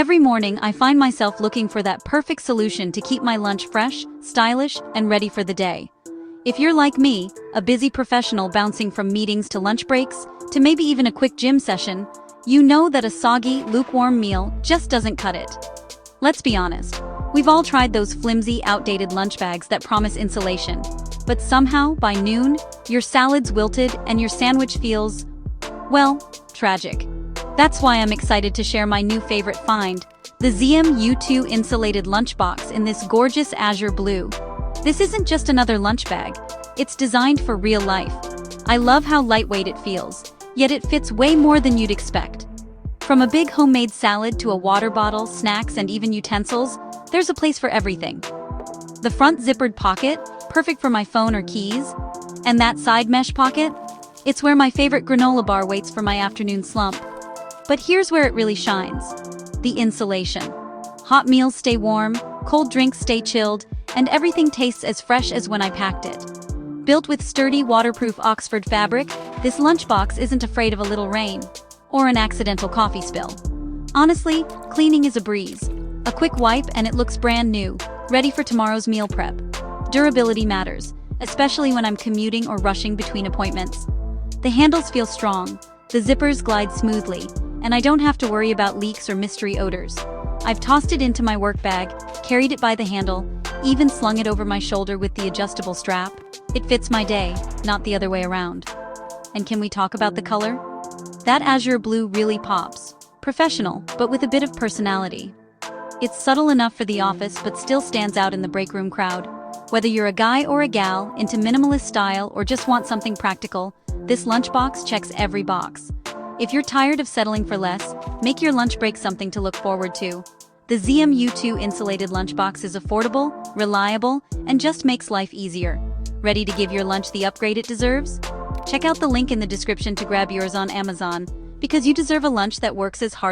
Every morning I find myself looking for that perfect solution to keep my lunch fresh, stylish, and ready for the day. If you're like me, a busy professional bouncing from meetings to lunch breaks, to maybe even a quick gym session, you know that a soggy, lukewarm meal just doesn't cut it. Let's be honest, we've all tried those flimsy, outdated lunch bags that promise insulation. But somehow, by noon, your salad's wilted and your sandwich feels, well, tragic. That's why I'm excited to share my new favorite find, the ZM-YOUTOO insulated lunchbox in this gorgeous azure blue. This isn't just another lunch bag, it's designed for real life. I love how lightweight it feels, yet it fits way more than you'd expect. From a big homemade salad to a water bottle, snacks, and even utensils, there's a place for everything. The front zippered pocket, perfect for my phone or keys, and that side mesh pocket, it's where my favorite granola bar waits for my afternoon slump. But here's where it really shines. The insulation. Hot meals stay warm, cold drinks stay chilled, and everything tastes as fresh as when I packed it. Built with sturdy, waterproof Oxford fabric, this lunchbox isn't afraid of a little rain or an accidental coffee spill. Honestly, cleaning is a breeze. A quick wipe and it looks brand new, ready for tomorrow's meal prep. Durability matters, especially when I'm commuting or rushing between appointments. The handles feel strong, the zippers glide smoothly, and I don't have to worry about leaks or mystery odors. I've tossed it into my work bag, carried it by the handle, even slung it over my shoulder with the adjustable strap. It fits my day, not the other way around. And can we talk about the color? That azure blue really pops. Professional, but with a bit of personality. It's subtle enough for the office but still stands out in the break room crowd. Whether you're a guy or a gal, into minimalist style or just want something practical, this lunchbox checks every box. If you're tired of settling for less, make your lunch break something to look forward to. The ZM-YOUTOO insulated lunchbox is affordable, reliable, and just makes life easier. Ready to give your lunch the upgrade it deserves? Check out the link in the description to grab yours on Amazon, because you deserve a lunch that works as hard